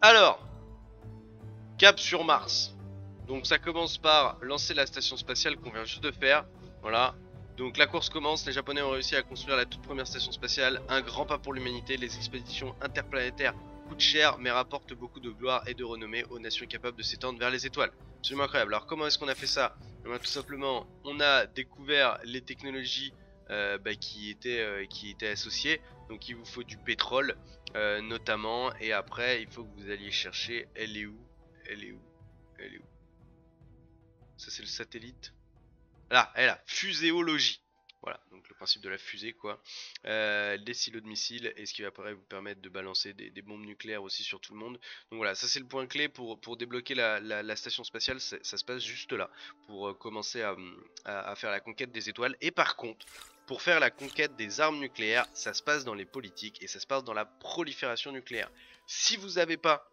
Alors, cap sur Mars. Donc ça commence par lancer la station spatiale qu'on vient juste de faire. Voilà. Donc la course commence, les Japonais ont réussi à construire la toute première station spatiale, un grand pas pour l'humanité, les expéditions interplanétaires coûtent cher mais rapportent beaucoup de gloire et de renommée aux nations capables de s'étendre vers les étoiles. Absolument incroyable. Alors comment est-ce qu'on a fait ça? Eh bien, tout simplement, on a découvert les technologies qui étaient associées. Donc il vous faut du pétrole notamment, et après il faut que vous alliez chercher, elle est où? Elle est où? Elle est où? Ça c'est le satellite. Là, elle a fuséologie. Voilà, donc le principe de la fusée quoi. Les silos de missiles, et ce qui va après vous permettre de balancer des bombes nucléaires aussi sur tout le monde. Donc voilà, ça c'est le point clé pour débloquer la station spatiale, ça se passe juste là, pour commencer à faire la conquête des étoiles. Et par contre, pour faire la conquête des armes nucléaires, ça se passe dans les politiques, et ça se passe dans la prolifération nucléaire. Si vous n'avez pas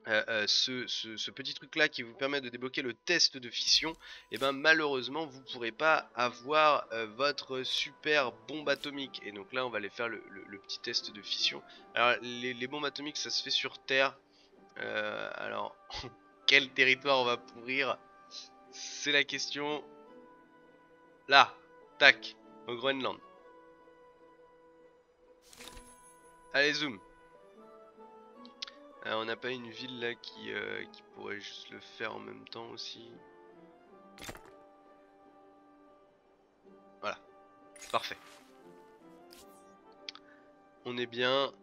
ce petit truc là qui vous permet de débloquer le test de fission, et ben malheureusement vous pourrez pas avoir votre super bombe atomique. Et donc là on va aller faire le petit test de fission. Alors les bombes atomiques ça se fait sur Terre. Alors quel territoire on va pourrir, c'est la question. Là, tac, au Groenland. Allez zoom. On n'a pas une ville là qui pourrait juste le faire en même temps aussi. Voilà, parfait. On est bien.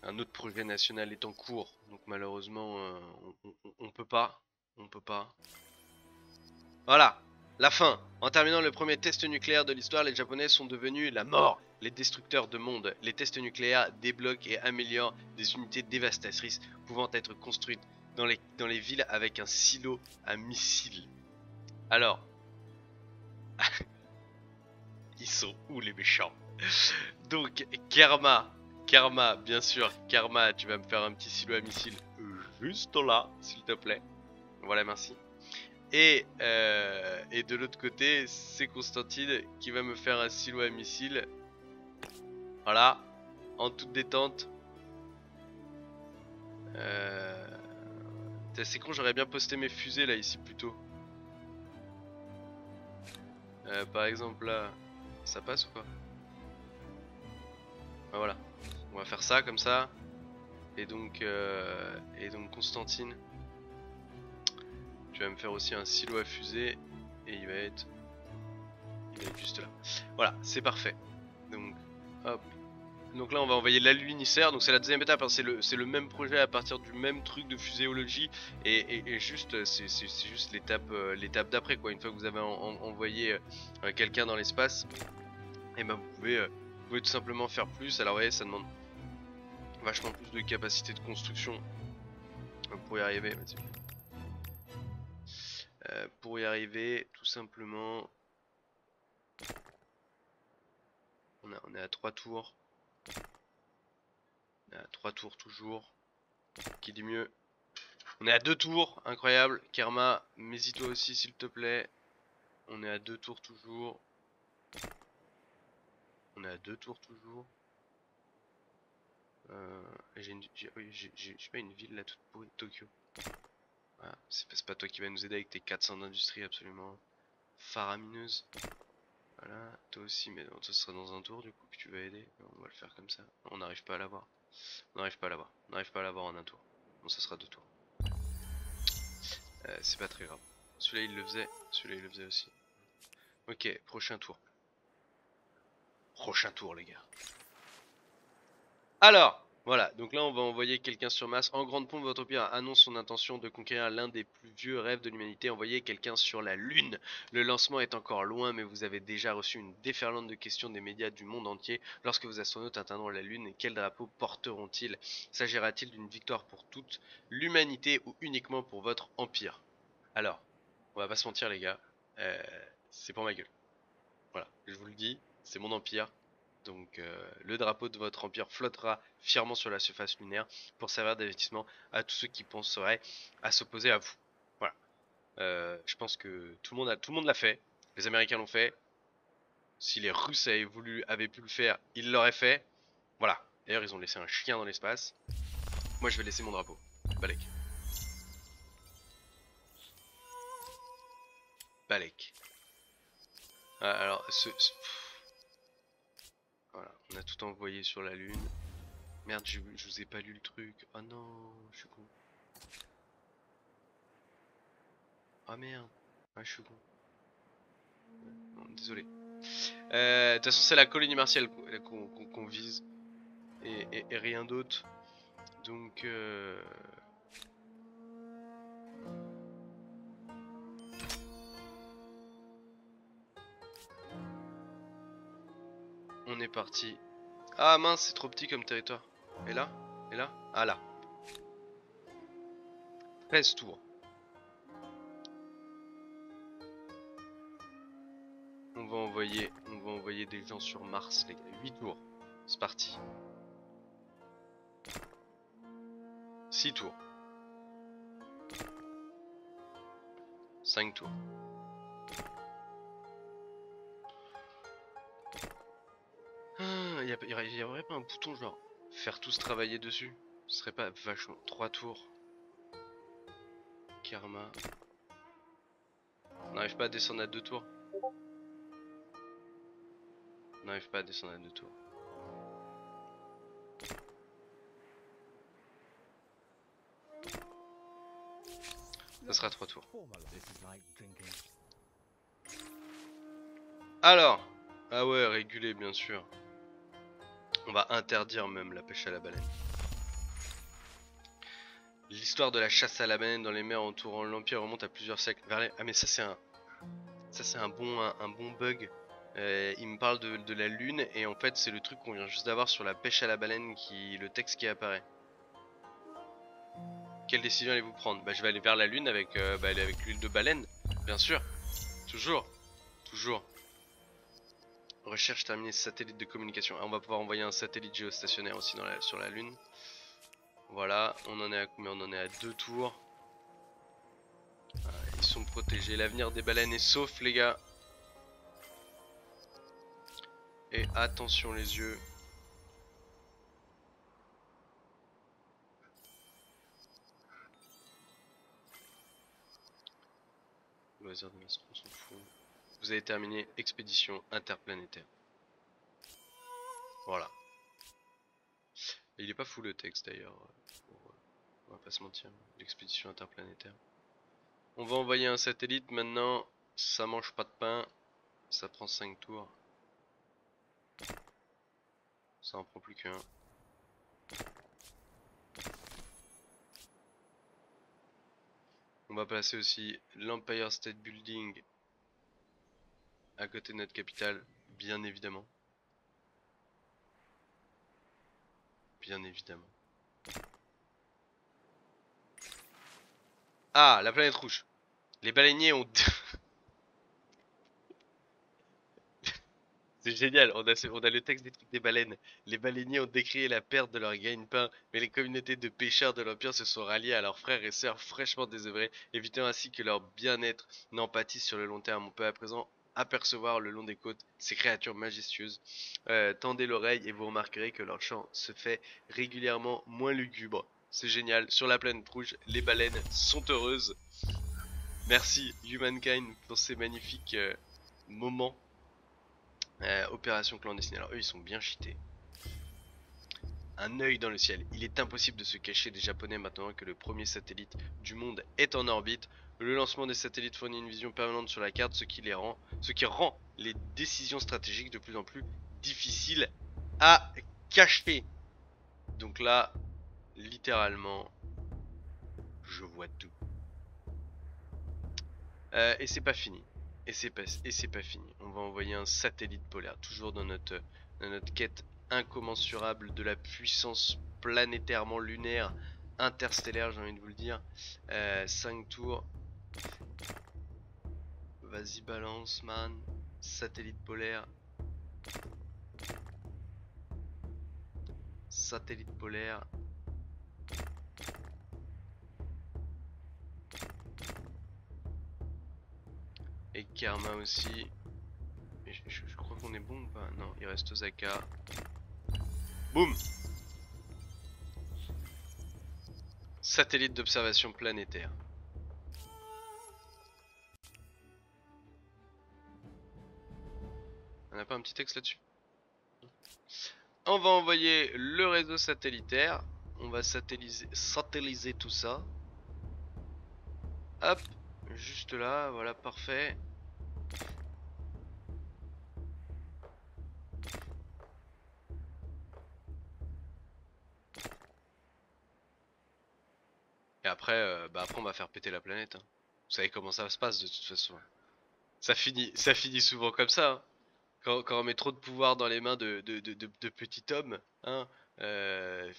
Un autre projet national est en cours, donc malheureusement on peut pas. On peut pas. Voilà, la fin. En terminant le premier test nucléaire de l'histoire, les Japonais sont devenus la mort, les destructeurs de monde. Les tests nucléaires débloquent et améliorent des unités dévastatrices pouvant être construites dans les villes avec un silo à missiles. Alors, ils sont où les méchants? Donc, Karma, bien sûr, Karma, tu vas me faire un petit silo à missile juste là, s'il te plaît. Voilà, merci. Et de l'autre côté, c'est Constantine qui va me faire un silo à missile. Voilà, en toute détente. C'est con, j'aurais bien posté mes fusées là, ici plutôt. Par exemple là, ça passe ou pas? Ah, voilà, on va faire ça comme ça. Et donc Constantine, tu vas me faire aussi un silo à fusée. Et il va être juste là. Voilà, c'est parfait. Donc, hop. Donc là, on va envoyer l'alunisseur. Donc c'est la deuxième étape. Hein. C'est le même projet à partir du même truc de fuséologie. Et juste, c'est juste l'étape d'après quoi. Une fois que vous avez envoyé quelqu'un dans l'espace, et ben vous pouvez tout simplement faire plus. Alors vous voyez, ça demande vachement plus de capacité de construction pour y arriver. Pour y arriver, tout simplement, on est à 3 tours. On est à 3 tours toujours. Qui dit mieux? On est à 2 tours, incroyable. Kerma, mets-y-toi aussi s'il te plaît. On est à 2 tours toujours. On est à 2 tours toujours. J'ai pas une ville là toute pourrie, Tokyo. Voilà, c'est pas toi qui va nous aider avec tes 400 d'industrie absolument faramineuses. Voilà, toi aussi, mais ce sera dans un tour du coup que tu vas aider. On va le faire comme ça. On n'arrive pas à l'avoir. On n'arrive pas à l'avoir. On n'arrive pas à l'avoir en un tour. Bon, ça sera 2 tours. C'est pas très grave. Celui-là il le faisait. Celui-là il le faisait aussi. Ok, prochain tour. Prochain tour les gars. Alors, voilà, donc là on va envoyer quelqu'un sur Mars. En grande pompe, votre empire annonce son intention de conquérir l'un des plus vieux rêves de l'humanité, envoyer quelqu'un sur la Lune. Le lancement est encore loin, mais vous avez déjà reçu une déferlante de questions des médias du monde entier. Lorsque vos astronautes atteindront la Lune, quel drapeau porteront-ils? S'agira-t-il d'une victoire pour toute l'humanité ou uniquement pour votre empire? Alors, on va pas se mentir les gars, c'est pour ma gueule. Voilà, je vous le dis, c'est mon empire. Donc le drapeau de votre empire flottera fièrement sur la surface lunaire pour servir d'investissement à tous ceux qui penseraient à s'opposer à vous. Voilà. Je pense que tout le monde l'a fait. Les Américains l'ont fait. Si les Russes avaient pu le faire, ils l'auraient fait. Voilà. D'ailleurs, ils ont laissé un chien dans l'espace. Moi, je vais laisser mon drapeau. Balek. Balek. Ah, alors, voilà, on a tout envoyé sur la Lune. Merde, je vous ai pas lu le truc. Oh non, je suis con. Oh merde. Ah, je suis con. Non, désolé. De toute façon, c'est la colonie martiale qu'on vise. Et rien d'autre. Donc, on est parti. Ah mince, c'est trop petit comme territoire. Et là? Et là? Ah là. 13 tours. On va envoyer des gens sur Mars, les gars. 8 tours. C'est parti. 6 tours. 5 tours. Ah, y aurait pas un bouton genre faire tous travailler dessus? Ce serait pas vachement. 3 tours. Karma. On n'arrive pas à descendre à 2 tours. On n'arrive pas à descendre à 2 tours. Ça sera 3 tours. Alors. Ah ouais, réguler bien sûr. On va interdire même la pêche à la baleine. L'histoire de la chasse à la baleine dans les mers entourant l'Empire remonte à plusieurs siècles. Ah mais ça c'est un bon bug. Il me parle de la lune et en fait c'est le truc qu'on vient juste d'avoir sur la pêche à la baleine le texte qui apparaît. Quelle décision allez-vous prendre? Bah je vais aller vers la lune avec l'huile de baleine, bien sûr. Toujours. Toujours. Recherche terminée, satellite de communication. Ah, on va pouvoir envoyer un satellite géostationnaire aussi sur la lune. Voilà, on en est à combien? On en est à 2 tours. Ils sont protégés. L'avenir des baleines est sauf, les gars. Et attention les yeux. Loisir de masse, on s'en fout. Vous avez terminé expédition interplanétaire. Voilà. Et il est pas fou le texte d'ailleurs. On va pas se mentir. L'expédition interplanétaire. On va envoyer un satellite maintenant. Ça mange pas de pain. Ça prend 5 tours. Ça en prend plus qu'un. On va placer aussi l'Empire State Building à côté de notre capitale, bien évidemment. Bien évidemment. Ah, la planète rouge. Les baleiniers ont... C'est génial, on a le texte des trucs des baleines. Les baleiniers ont décrié la perte de leur gagne-pain, mais les communautés de pêcheurs de l'Empire se sont ralliées à leurs frères et sœurs fraîchement désœuvrés, évitant ainsi que leur bien-être n'en pâtisse sur le long terme. On peut à présent apercevoir le long des côtes ces créatures majestueuses. Tendez l'oreille et vous remarquerez que leur chant se fait régulièrement moins lugubre. C'est génial, sur la planète rouge, les baleines sont heureuses. Merci Humankind pour ces magnifiques moments. Opération clandestine. Alors eux ils sont bien cheatés. Un œil dans le ciel. Il est impossible de se cacher des Japonais maintenant que le premier satellite du monde est en orbite. Le lancement des satellites fournit une vision permanente sur la carte, ce qui rend les décisions stratégiques de plus en plus difficiles à cacher. Donc là, littéralement, je vois tout. Et c'est pas fini. Et c'est pas fini. On va envoyer un satellite polaire, toujours dans notre quête incommensurable de la puissance planétairement lunaire, interstellaire, j'ai envie de vous le dire. 5 tours. Vas-y, balance, man. Satellite polaire. Satellite polaire. Et Karma aussi. Et je crois qu'on on est bon ou pas? Non, il reste Osaka. Boum! Satellite d'observation planétaire. On n'a pas un petit texte là-dessus? On va envoyer le réseau satellitaire. On va satelliser tout ça. Hop, juste là, voilà, parfait. Et après, après on va faire péter la planète. Hein. Vous savez comment ça se passe de toute façon. Ça finit souvent comme ça. Hein. Quand on met trop de pouvoir dans les mains de petits hommes, hein,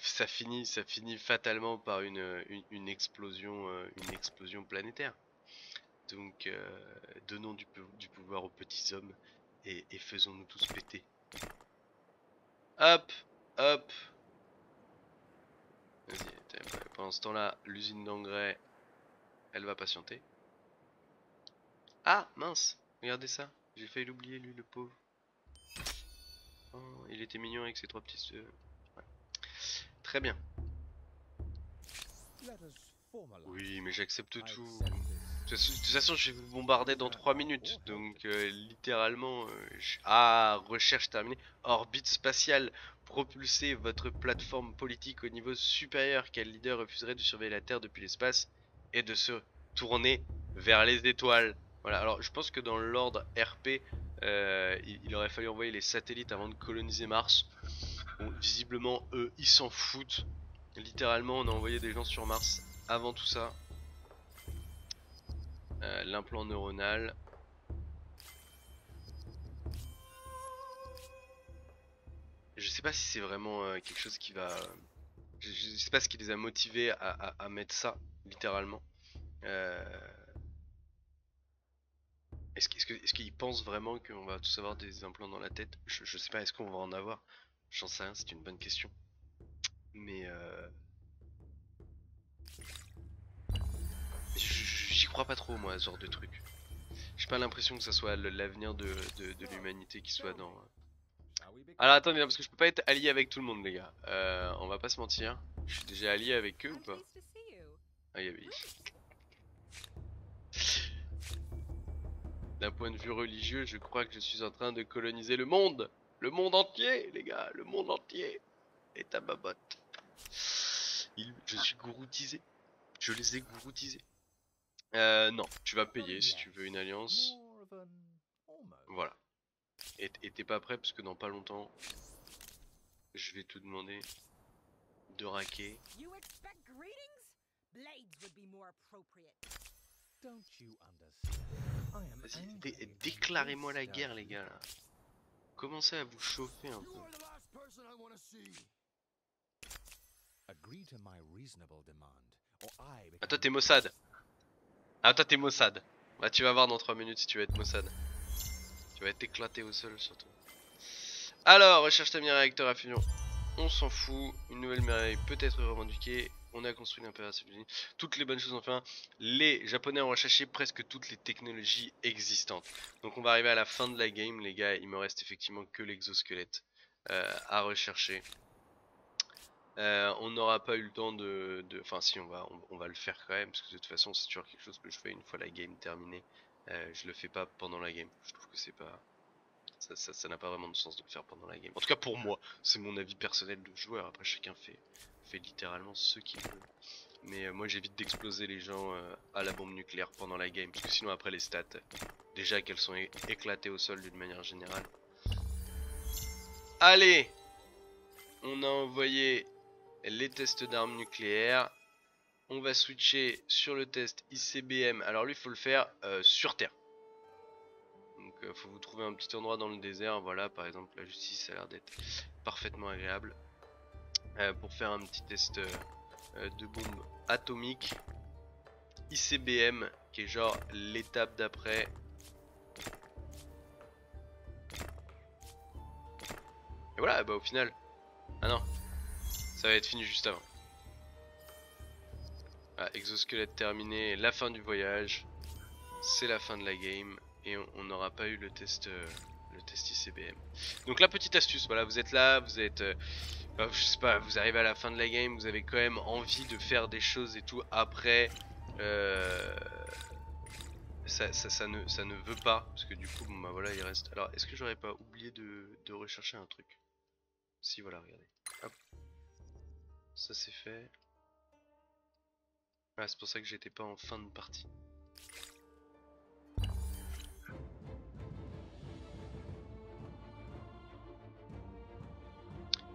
ça finit fatalement par une explosion planétaire. Donc, donnons du pouvoir aux petits hommes et faisons-nous tous péter. Hop, hop. Vas-y, pendant ce temps-là, l'usine d'engrais, elle va patienter. Ah, mince, regardez ça. J'ai failli l'oublier, lui, le pauvre. Oh, il était mignon avec ses 3 petits... Ouais. Très bien. Oui, mais j'accepte tout. De toute façon, je vais vous bombarder dans 3 minutes. Donc, littéralement... Ah, recherche terminée. Orbite spatiale. Propulsez votre plateforme politique au niveau supérieur. Quel leader refuserait de surveiller la Terre depuis l'espace et de se tourner vers les étoiles? Voilà, alors je pense que dans l'ordre RP, il aurait fallu envoyer les satellites avant de coloniser Mars. Bon, visiblement, eux, ils s'en foutent. Littéralement, on a envoyé des gens sur Mars avant tout ça. L'implant neuronal. Je sais pas si c'est vraiment quelque chose qui va... je sais pas ce qui les a motivés à mettre ça, littéralement. Est-ce qu'ils pensent vraiment qu'on va tous avoir des implants dans la tête? Je sais pas, est-ce qu'on va en avoir? J'en sais rien, c'est une bonne question. Mais j'y crois pas trop moi à ce genre de truc. J'ai pas l'impression que ça soit l'avenir de l'humanité qui soit dans... Alors attendez, parce que je peux pas être allié avec tout le monde les gars. On va pas se mentir. Je suis déjà allié avec eux ou pas? Ah oui. D'un point de vue religieux, je crois que je suis en train de coloniser le monde. Le monde entier les gars, le monde entier. Et ta babotte. Je suis gouroutisé. Je les ai gouroutisés. Non, tu vas payer si tu veux une alliance. Voilà. Et t'es pas prêt parce que dans pas longtemps, je vais te demander de raquer. Vas-y, déclarez-moi la guerre les gars là. Commencez à vous chauffer un peu. Ah toi t'es Mossad. Ah toi t'es Mossad. Bah tu vas voir dans 3 minutes si tu vas être Mossad. Tu vas être éclaté au sol surtout. Alors, recherche ta réacteur à fusion. On s'en fout. Une nouvelle merveille peut être revendiquée. On a construit l'impératif. Toutes les bonnes choses enfin. Les Japonais ont recherché presque toutes les technologies existantes. Donc on va arriver à la fin de la game les gars. Il me reste effectivement que l'exosquelette à rechercher. On n'aura pas eu le temps enfin si on va le faire quand même. Parce que de toute façon c'est toujours quelque chose que je fais une fois la game terminée. Je le fais pas pendant la game. Je trouve que c'est pas... Ça n'a pas vraiment de sens de le faire pendant la game. En tout cas pour moi, c'est mon avis personnel de joueur. Après chacun fait littéralement ce qu'il veut. Mais moi j'évite d'exploser les gens à la bombe nucléaire pendant la game. Parce que sinon après les stats, déjà qu'elles sont éclatées au sol d'une manière générale. Allez, on a envoyé les tests d'armes nucléaires. On va switcher sur le test ICBM. Alors lui il faut le faire sur Terre. Donc faut vous trouver un petit endroit dans le désert. Voilà, par exemple la justice ça a l'air d'être parfaitement agréable pour faire un petit test de bombe atomique. ICBM qui est genre l'étape d'après. Et voilà, bah au final, ah non, ça va être fini juste avant. Ah, exosquelette terminé, la fin du voyage, c'est la fin de la game et on n'aura pas eu le test test ICBM. Donc la petite astuce, voilà, vous êtes là, vous êtes, bah, je sais pas, vous arrivez à la fin de la game, vous avez quand même envie de faire des choses et tout après. Ça ne veut pas, parce que du coup, bon bah voilà, il reste. Alors, est-ce que j'aurais pas oublié de rechercher un truc? Si, voilà, regardez. Hop. Ça c'est fait. Ah, c'est pour ça que j'étais pas en fin de partie.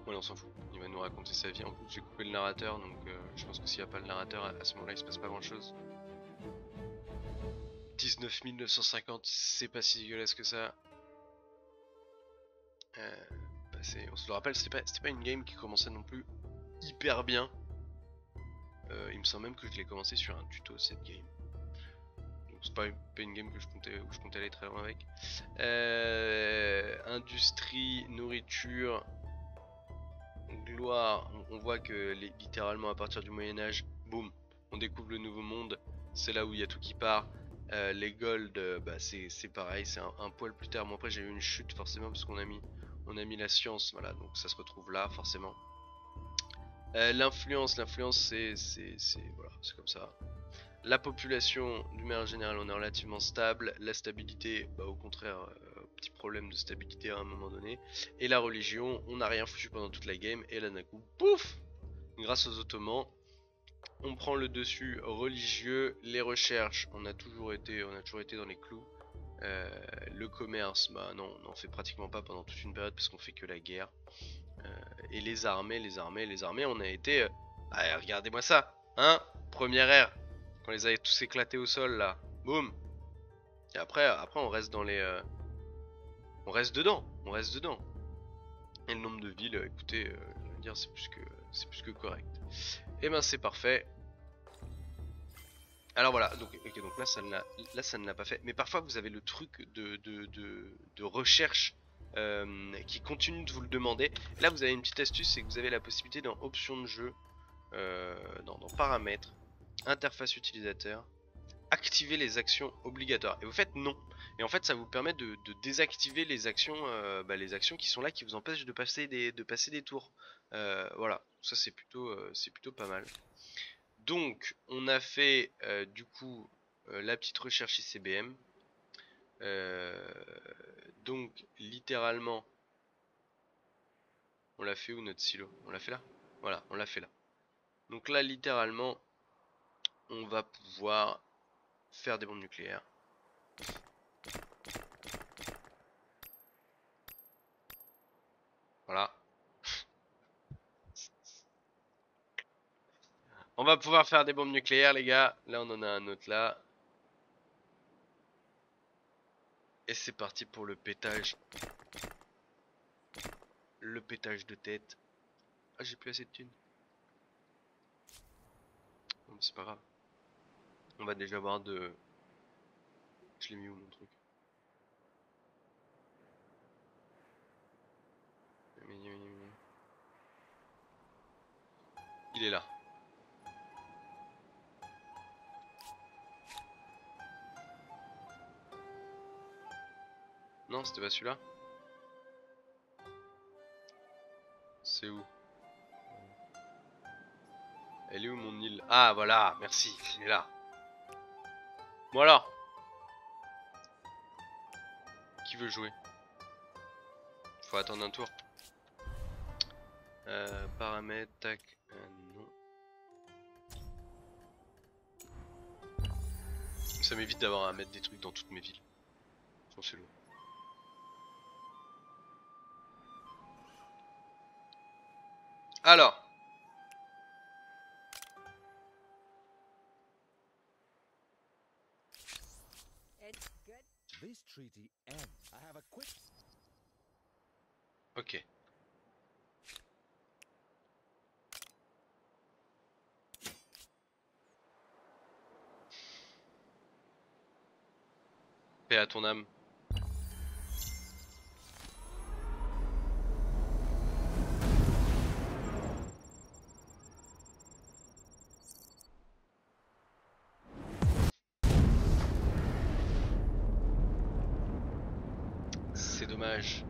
Bon, on s'en fout. Il va nous raconter sa vie. En plus, j'ai coupé le narrateur, donc je pense que s'il n'y a pas le narrateur, à ce moment-là, il se passe pas grand-chose. 19 950, c'est pas si dégueulasse que ça. Bah on se le rappelle, c'était pas une game qui commençait non plus hyper bien. Il me semble même que je l'ai commencé sur un tuto cette game. Donc c'est pas une game que où je comptais aller très loin avec. Industrie, nourriture, gloire. On voit que littéralement à partir du Moyen-Âge, boum, on découvre le nouveau monde. C'est là où il y a tout qui part. Les gold, bah c'est pareil, c'est un poil plus tard. Moi après j'ai eu une chute forcément parce qu'on a mis la science, voilà, donc ça se retrouve là forcément. L'influence c'est voilà, c'est comme ça. La population, d'une manière générale, on est relativement stable. La stabilité, bah, au contraire, petit problème de stabilité à un moment donné. Et la religion, on n'a rien foutu pendant toute la game. Et là d'un coup, pouf, grâce aux Ottomans, on prend le dessus religieux. Les recherches, on a toujours été dans les clous. Le commerce, bah non, on n'en fait pratiquement pas pendant toute une période parce qu'on fait que la guerre. Et les armées, on a été... regardez-moi ça, hein, première ère, quand les avait tous éclatés au sol là, boum. Et après on reste dans les... on reste dedans. Et le nombre de villes, écoutez, je veux dire, c'est plus que correct. Et ben c'est parfait. Alors voilà, donc là ça ne l'a pas fait. Mais parfois vous avez le truc de recherche qui continue de vous le demander. Là vous avez une petite astuce, c'est que vous avez la possibilité dans options de jeu, dans paramètres, interface utilisateur, activer les actions obligatoires. Et vous faites non. Et en fait ça vous permet de désactiver les actions qui sont là, qui vous empêchent de passer des tours. Voilà, ça c'est plutôt pas mal. Donc on a fait du coup la petite recherche ICBM. Donc littéralement on l'a fait où notre silo? On l'a fait là? Voilà, on l'a fait là. Donc là littéralement on va pouvoir faire des bombes nucléaires. Voilà. On va pouvoir faire des bombes nucléaires les gars. Là on en a un autre là. Et c'est parti pour le pétage. Le pétage de tête. Ah j'ai plus assez de thunes. Bon, c'est pas grave. On va déjà avoir de... Je l'ai mis où mon truc? Il est là. Non, c'était pas celui-là. C'est où? Elle est où mon île? Ah voilà, merci, il est là. Bon alors. Qui veut jouer? Faut attendre un tour. Paramètres, tac, non. Ça m'évite d'avoir à mettre des trucs dans toutes mes villes. C'est lourd. Alors. Ok. Paix à ton âme. dommage.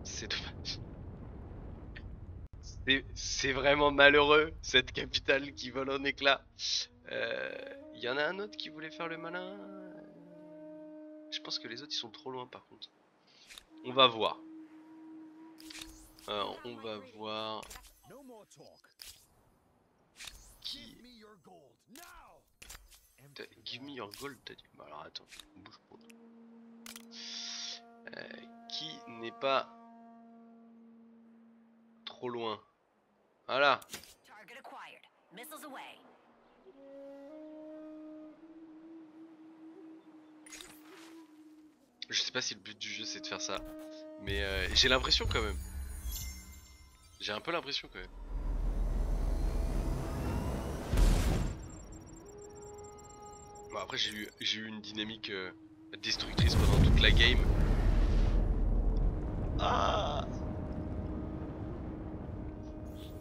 C'est dommage. C'est vraiment malheureux, cette capitale qui vole en éclats. Il y en a un autre qui voulait faire le malin. Je pense que les autres ils sont trop loin par contre. On va voir. On va voir qui. Give me your gold, t'as dit. Bah alors attends, bouge pas. Qui n'est pas trop loin. Voilà. Je sais pas si le but du jeu c'est de faire ça, mais j'ai l'impression quand même. J'ai un peu l'impression quand même. Bon après j'ai eu une dynamique destructrice pendant toute la game. Ah,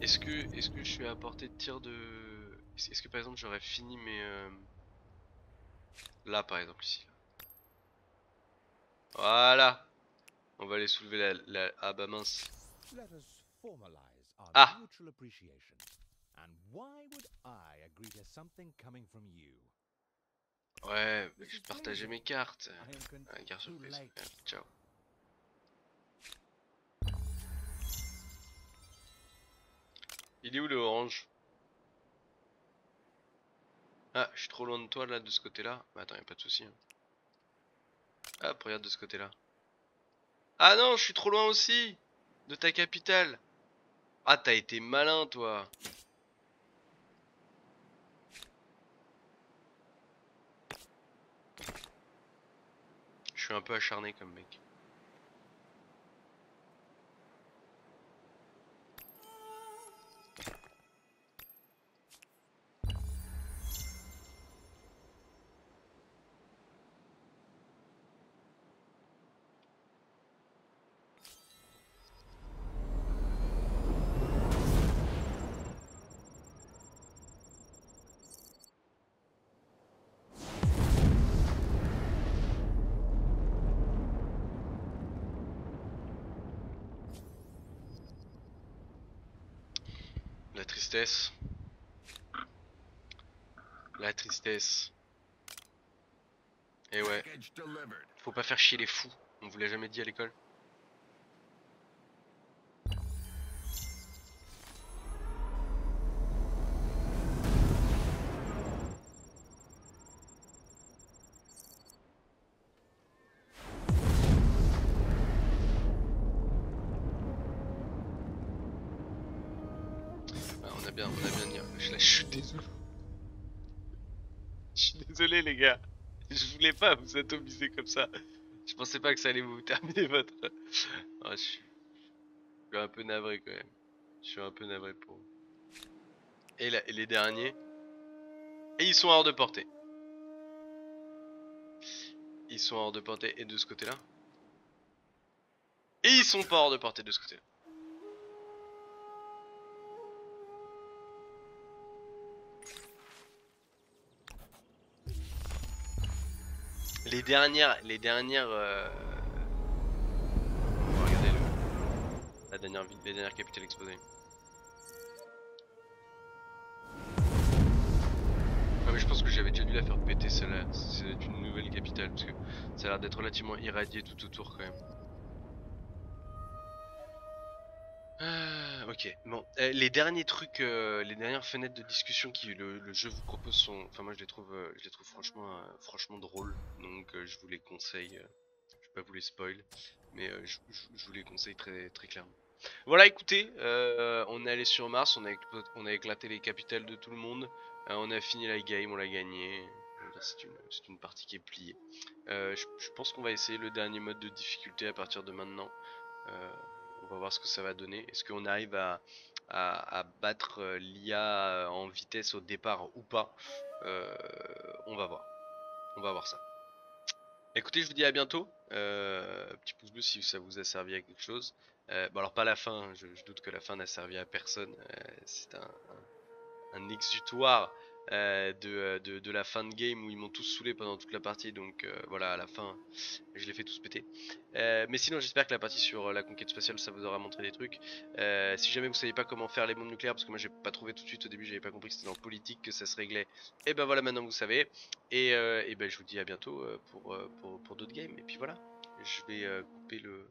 est-ce que je suis à portée de tir de... Est-ce que par exemple j'aurais fini mes... Là par exemple ici. Voilà. On va aller soulever la... Ah bah mince. Ah. Ouais, je vais partager mes cartes. Carte surprise. Ciao. Il est où le orange? Ah, je suis trop loin de toi là, de ce côté-là. Bah attends, y'a pas de souci. Hein. Hop, regarde de ce côté-là. Ah non, je suis trop loin aussi de ta capitale. Ah, t'as été malin, toi. Je suis un peu acharné comme mec. La tristesse. La tristesse. Et ouais. Faut pas faire chier les fous. On vous l'a jamais dit à l'école. Ah, on a bien dit. Je suis désolé. Je suis désolé les gars. Je voulais pas vous atomiser comme ça. Je pensais pas que ça allait vous terminer votre... Ah, je suis un peu navré quand même. Je suis un peu navré pour vous. Et les derniers. Et ils sont hors de portée. Ils sont hors de portée et de ce côté-là. Et ils sont pas hors de portée de ce côté-là. Les dernières regardez les dernières capitales exposées. Ah mais je pense que j'avais déjà dû la faire péter celle-là. C'est une nouvelle capitale parce que ça a l'air d'être relativement irradié tout autour quand même. Ok, bon, les derniers trucs, les dernières fenêtres de discussion que le jeu vous propose sont, enfin moi je les trouve franchement drôles, donc je vous les conseille. Je vais pas vous les spoil, mais je vous les conseille très clairement. Voilà, écoutez, on est allé sur Mars, on a éclaté les capitales de tout le monde, on a fini la game, on l'a gagné. C'est une partie qui est pliée. Je pense qu'on va essayer le dernier mode de difficulté à partir de maintenant. Euh, on va voir ce que ça va donner. Est-ce qu'on arrive à battre l'IA en vitesse au départ ou pas? Euh, on va voir. On va voir ça. Écoutez, je vous dis à bientôt. Petit pouce bleu si ça vous a servi à quelque chose. Bon alors pas la fin, je doute que la fin n'a servi à personne. C'est un exutoire de la fin de game où ils m'ont tous saoulé pendant toute la partie. Donc voilà, à la fin, je les fais tous péter. Mais sinon, j'espère que la partie sur la conquête spatiale, ça vous aura montré des trucs. Si jamais vous savez pas comment faire les bombes nucléaires, parce que moi j'ai pas trouvé tout de suite au début, j'avais pas compris que c'était dans politique que ça se réglait. Et ben voilà, maintenant vous savez. Et ben je vous dis à bientôt pour d'autres games. Et puis voilà, je vais couper le